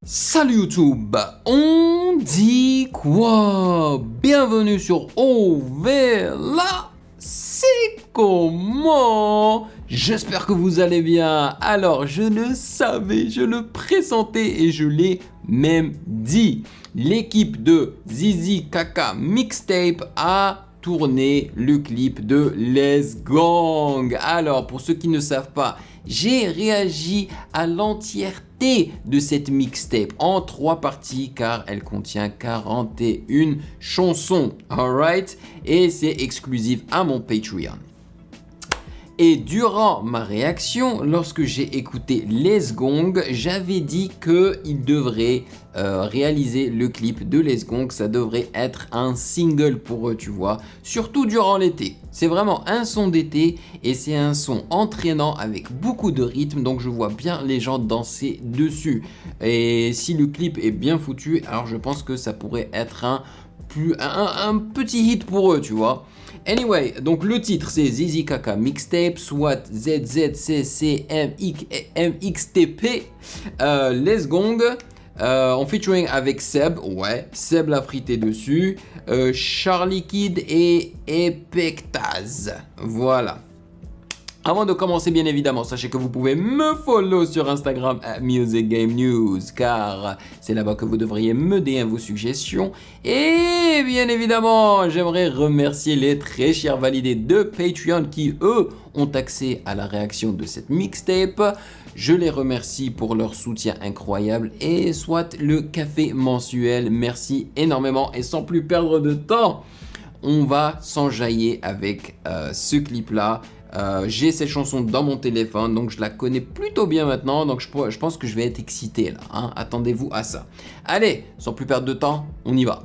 Salut YouTube, on dit quoi? Bienvenue sur OVLA, c'est comment? J'espère que vous allez bien. Alors je le savais, je le pressentais et je l'ai même dit. L'équipe de Zizi Kaka Mixtape a tourné le clip de Les Gang. Alors pour ceux qui ne savent pas, j'ai réagi à l'entièreté de cette mixtape en 3 parties car elle contient 41 chansons, alright? Et c'est exclusif à mon Patreon. Et durant ma réaction, lorsque j'ai écouté Les Gang, j'avais dit qu'il devrait réaliser le clip de Les Gang. Ça devrait être un single pour eux, tu vois. Surtout durant l'été. C'est vraiment un son d'été et c'est un son entraînant avec beaucoup de rythme. Donc je vois bien les gens danser dessus. Et si le clip est bien foutu, alors je pense que ça pourrait être un petit hit pour eux, tu vois. Anyway, donc le titre c'est Zizi Kaka Mixtape, soit ZZCCMXTP, Les Gang, en featuring avec Seb, ouais, Seb l'a frité dessus, Charlie Kid et Epectaz, voilà. Avant de commencer, bien évidemment, sachez que vous pouvez me follow sur Instagram @musicgamenews car c'est là-bas que vous devriez me donner vos suggestions. Et bien évidemment, j'aimerais remercier les très chers validés de Patreon qui, eux, ont accès à la réaction de cette mixtape. Je les remercie pour leur soutien incroyable et soit le café mensuel. Merci énormément et sans plus perdre de temps, on va s'enjailler avec ce clip-là. J'ai cette chanson dans mon téléphone, donc je la connais plutôt bien maintenant, donc je pense que je vais être excité là, hein. Attendez-vous à ça. Allez, sans plus perdre de temps, on y va.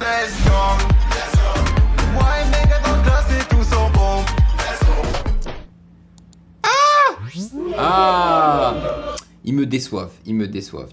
Let's go. Moi et mes gars dans le classe et tous en bombe. Ah, ils me déçoivent,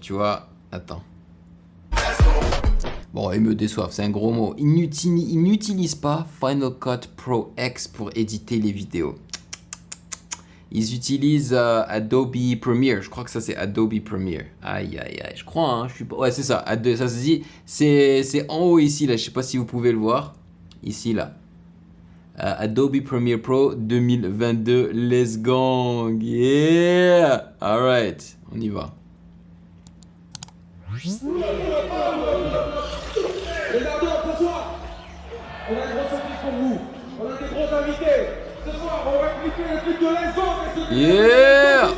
tu vois. Attends. Bon, ils me déçoivent, c'est un gros mot. Ils n'utilisent pas Final Cut Pro X pour éditer les vidéos. Ils utilisent Adobe Premiere. Je crois que ça c'est Adobe Premiere. Aïe aïe aïe. Je crois, hein. Je suis pas... Ouais, c'est ça. Ça se dit. C'est en haut ici là. Je sais pas si vous pouvez le voir. Ici là. Adobe Premiere Pro 2022. Let's Gang. Yeah. Alright. On y va. Les amis, ce soir, on a une grosse surprise pour vous. On a des gros invités. Ce soir, on va clipper le clip de Les Gang. Yeah.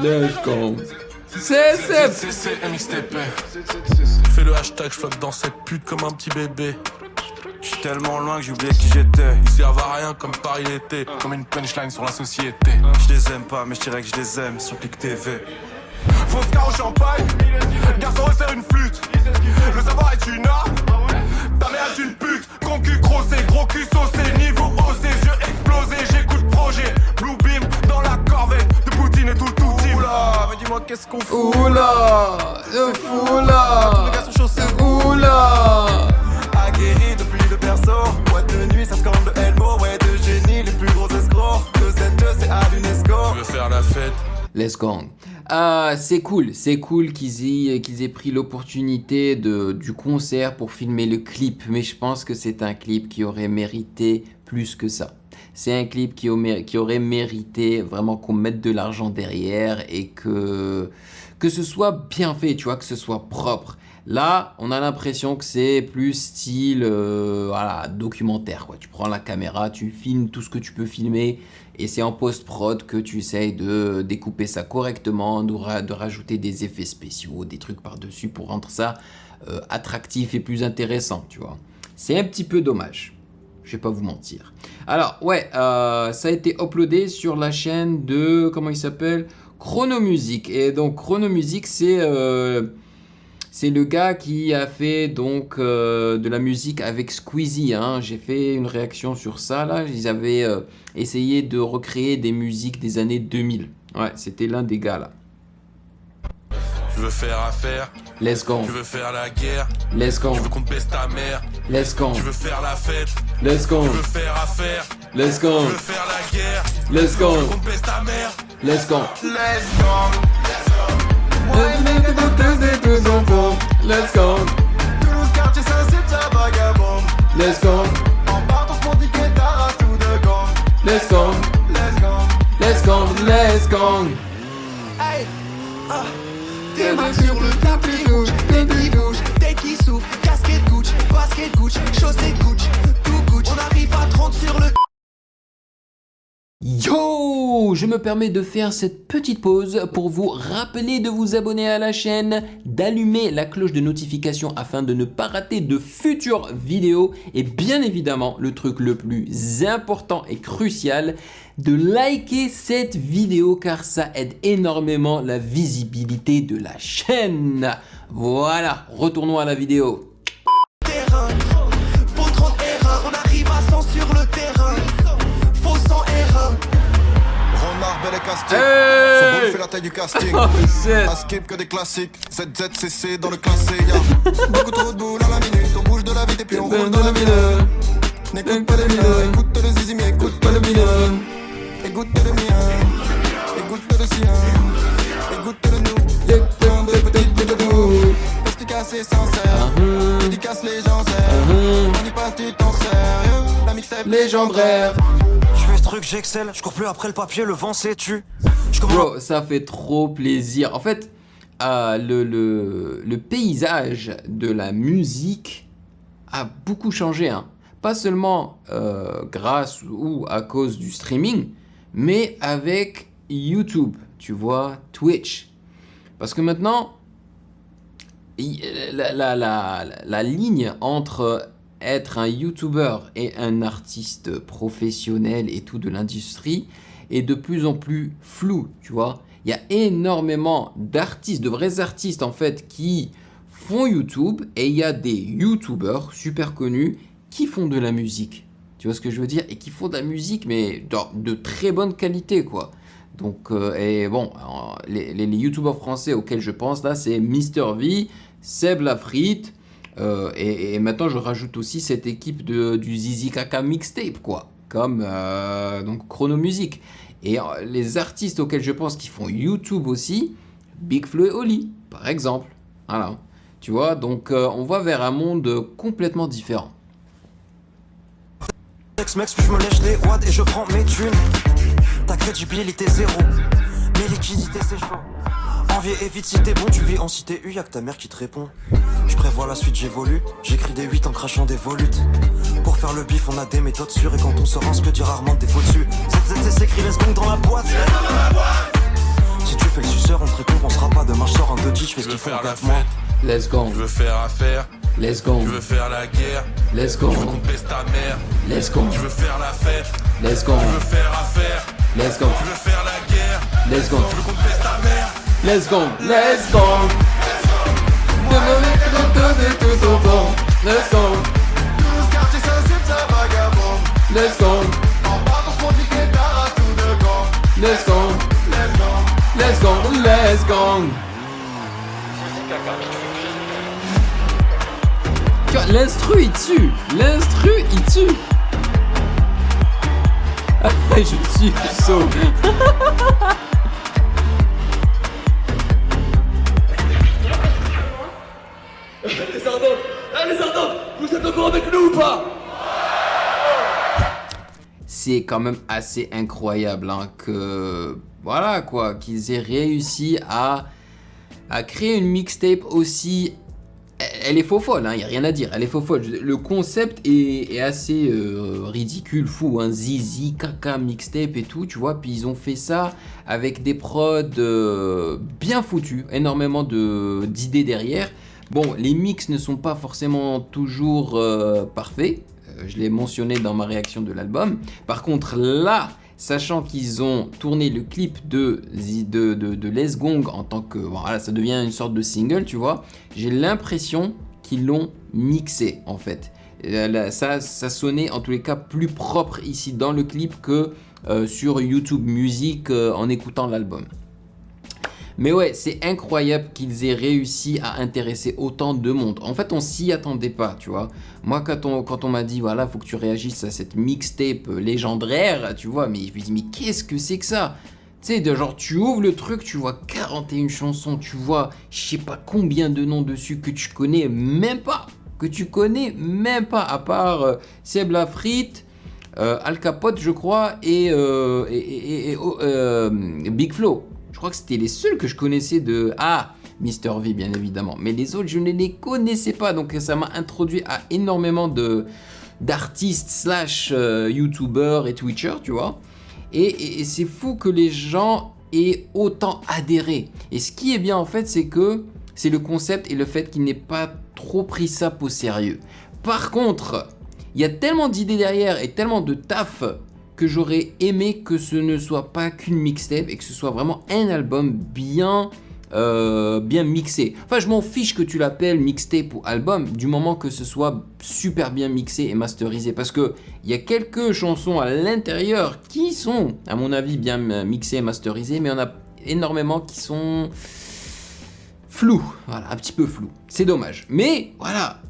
Let's go. C'est CCMXTP. Fais le hashtag, je flotte dans cette pute comme un petit bébé. J'suis tellement loin que j'ai oublié qui j'étais. Ils servent à rien comme Paris l'été, comme une punchline sur la société. Je les aime pas, mais je dirais que je les aime sur Click TV. Fausse car au champagne, garçon resserre une flûte. Le savoir est une arme, ta mère est une pute. Concu crossé, gros cul saucé, niveau haussé, yeux explosés. J'écoute projet, Blue Beam dans la corvette de Poutine et tout le tout team. Oula, mais dis-moi qu'est-ce qu'on fout. Oula. Le fou là. Les gars sont chauds, c'est Oula. aguerri depuis le perso. Boîte de nuit, ça scande de Elmo. Ouais, de génie, les plus gros escrocs. 2Z2, c'est à l'UNESCO. Tu veux faire la fête? Let's Gang. C'est cool qu'ils aient pris l'opportunité du concert pour filmer le clip, mais je pense que c'est un clip qui aurait mérité plus que ça. C'est un clip qui aurait mérité vraiment qu'on mette de l'argent derrière et que ce soit bien fait, tu vois, que ce soit propre. Là, on a l'impression que c'est plus style voilà, documentaire, quoi. Tu prends la caméra, tu filmes tout ce que tu peux filmer et c'est en post-prod que tu essayes de découper ça correctement, de rajouter des effets spéciaux, des trucs par-dessus pour rendre ça attractif et plus intéressant, tu vois. C'est un petit peu dommage. Je vais pas vous mentir. Alors, ouais, ça a été uploadé sur la chaîne de, comment il s'appelle, Chronomusic. Et donc, Chronomusic, c'est C'est le gars qui a fait donc de la musique avec Squeezie. Hein. J'ai fait une réaction sur ça là. Ils avaient essayé de recréer des musiques des années 2000. Ouais, c'était l'un des gars là. Tu veux faire affaire, Let's go. tu veux faire la guerre, Let's go. tu veux qu'on te baisse ta mère, Let's go. tu veux faire la fête, Let's go. tu veux faire affaire, Let's go. tu veux faire la guerre, Let's go. tu veux qu'on te baisse ta mère. Let's go. Let's go. Let's go. Toulouse, quartier sensible, ça vagabonde. Let's go. En partant, se mondiquer ta race tout de gang. Let's go. Let's go. Let's go. Let's go. Hey, tes mains sur le tapis rouge, des bidouches, des qui souffrent, casquette Gucci, basket Gucci, chaussée Gucci, tout Gucci. On arrive à 30 sur le. Yo, je me permets de faire cette petite pause pour vous rappeler de vous abonner à la chaîne, d'allumer la cloche de notification afin de ne pas rater de futures vidéos et bien évidemment le truc le plus important et crucial, de liker cette vidéo car ça aide énormément la visibilité de la chaîne. Voilà, retournons à la vidéo. Terrain, faux 30 R1, on arrive à 100 sur le terrain. Faux 100 R1. Renard, bel et casting. Hey Son boule fait la taille du casting. Oh, shit. À skip que des classiques. ZZCC dans le classé. Y'a beaucoup trop de boules à la minute. On bouge de la vite et puis on roule dans la ville. N'écoute pas les miens, écoute le zizi, mais écoute pas le mien. Écoute le mien, écoute le sien. Écoute le nous. Des petites boules. Perspicace et sincère. Dédicace les gens serrent. On y passe du temps sérieux. La mixtape Légendaire. Je fais ce truc, j'excelle, je cours plus après le papier, le vent c'est tu. Je commence. Bro, ça fait trop plaisir. En fait, le paysage de la musique a beaucoup changé. Hein. Pas seulement grâce ou à cause du streaming, mais avec YouTube, tu vois, Twitch. Parce que maintenant, la ligne entre être un YouTuber et un artiste professionnel et tout de l'industrie est de plus en plus floue, tu vois. Il y a énormément d'artistes, de vrais artistes en fait, qui font YouTube et il y a des YouTubers super connus qui font de la musique. Tu vois ce que je veux dire? Et qui font de la musique, mais de très bonne qualité, quoi. Donc, et bon, les YouTubers français auxquels je pense là, c'est Mister V, Seb Lafrite, et maintenant je rajoute aussi cette équipe du Zizi Kaka Mixtape, quoi. Comme donc Chrono Music. Et les artistes auxquels je pense qui font YouTube aussi, Big Flo et Oli, par exemple. Voilà. Tu vois, donc on va vers un monde complètement différent. Ex-mex, puis je me lèche les watts et je prends mes thunes. Ta crédibilité zéro, mes liquidités c'est chaud. Envie et vite si t'es bon, tu vis en cité U, y'a que ta mère qui te répond. Je prévois la suite, j'évolue, j'écris des 8 en crachant des volutes. Pour faire le bif, on a des méthodes sûres et quand on sort, on se dit rarement des faux dessus. ZZC s'écrit, laisse donc dans la boîte. Si tu fais le suceur, on te récompensera pas. Demain je sors un petit, je fais ce qu'il faut en 4 mois. Let's go. Tu veux faire affaire, Let's go. tu veux faire la guerre, Let's go. tu veux qu'on te baisse ta mère, Let's go. tu veux faire la fête, Let's go. tu veux faire affaire, Let's go. tu veux faire la guerre, Let's go. tu veux qu'on te baisse ta mère. Let's go. Let's go. Let's go. Toulouse, quartier sensible, ça vagabonde. Let's go. En partant, se mondiquer ta race tout de gang. Let's go. Let's go. Let's go. Let's go. Tu vois, l'instru il tue. L'instru il tue. Je suis saut. Les Ardennes, les Ardennes, vous êtes encore avec nous ou pas? C'est quand même assez incroyable hein, que voilà quoi, qu'ils aient réussi à créer une mixtape aussi. Elle est faux folle, il n'y a rien à dire, elle est faux folle. Le concept est assez ridicule, fou, hein, Zizi, Kaka mixtape et tout, tu vois. Puis ils ont fait ça avec des prods bien foutus, énormément d'idées derrière. Bon, les mix ne sont pas forcément toujours parfaits, je l'ai mentionné dans ma réaction de l'album. Par contre là, sachant qu'ils ont tourné le clip de Les Gong en tant que, voilà, ça devient une sorte de single, tu vois, j'ai l'impression qu'ils l'ont mixé en fait. Ça sonnait en tous les cas plus propre ici dans le clip que sur YouTube Music en écoutant l'album. Mais ouais, c'est incroyable qu'ils aient réussi à intéresser autant de monde. En fait, on s'y attendait pas, tu vois. Moi, quand on m'a dit, voilà, faut que tu réagisses à cette mixtape légendaire, tu vois, mais je me dis, mais qu'est-ce que c'est que ça? Tu sais, genre, tu ouvres le truc, tu vois 41 chansons, tu vois, je sais pas combien de noms dessus que tu connais même pas. À part Seb Lafrite, Al Capote, je crois, et Big Flo. Je crois que c'était les seuls que je connaissais de... Ah, Mr V, bien évidemment. Mais les autres, je ne les connaissais pas. Donc, ça m'a introduit à énormément d'artistes / youtubeurs et twitchers, tu vois. Et c'est fou que les gens aient autant adhéré. Et ce qui est bien, en fait, c'est que c'est le concept et le fait qu'ils n'aient pas trop pris ça au sérieux. Par contre, il y a tellement d'idées derrière et tellement de taf que j'aurais aimé que ce ne soit pas qu'une mixtape et que ce soit vraiment un album bien mixé. Enfin, je m'en fiche que tu l'appelles mixtape ou album, du moment que ce soit super bien mixé et masterisé. Parce que il y a quelques chansons à l'intérieur qui sont, à mon avis, bien mixées et masterisées, mais on a énormément qui sont flous. Voilà, un petit peu flous. C'est dommage. Mais voilà,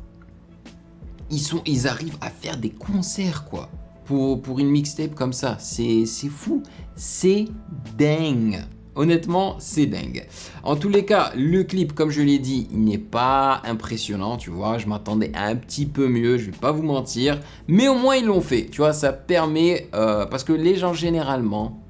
ils arrivent à faire des concerts, quoi. Pour une mixtape comme ça, c'est fou, c'est dingue. Honnêtement, c'est dingue. En tous les cas, le clip, comme je l'ai dit, il n'est pas impressionnant, tu vois. Je m'attendais à un petit peu mieux, je vais pas vous mentir. Mais au moins, ils l'ont fait, tu vois. Ça permet, parce que les gens, généralement,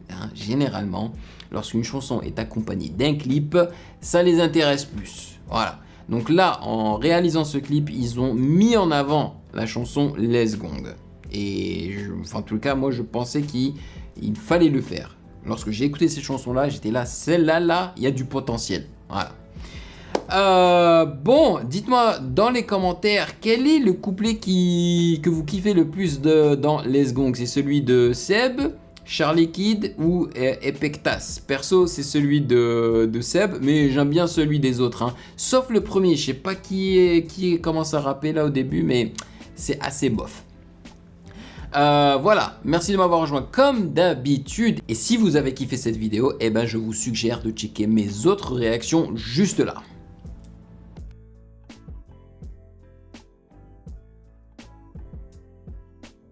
lorsqu'une chanson est accompagnée d'un clip, ça les intéresse plus. Voilà. Donc là, en réalisant ce clip, ils ont mis en avant la chanson Les Gong. Et en tout cas, moi je pensais qu'il fallait le faire. Lorsque j'ai écouté ces chansons-là, j'étais là, celle-là, il y a du potentiel. Voilà. Bon, dites-moi dans les commentaires, quel est le couplet que vous kiffez le plus dans Les Gong? C'est celui de Seb, Charlie Kid ou Epectas? Perso, c'est celui de Seb, mais j'aime bien celui des autres. Hein. Sauf le premier, je sais pas qui commence à rapper là au début, mais c'est assez bof. Voilà, merci de m'avoir rejoint comme d'habitude. Et si vous avez kiffé cette vidéo, eh ben je vous suggère de checker mes autres réactions juste là.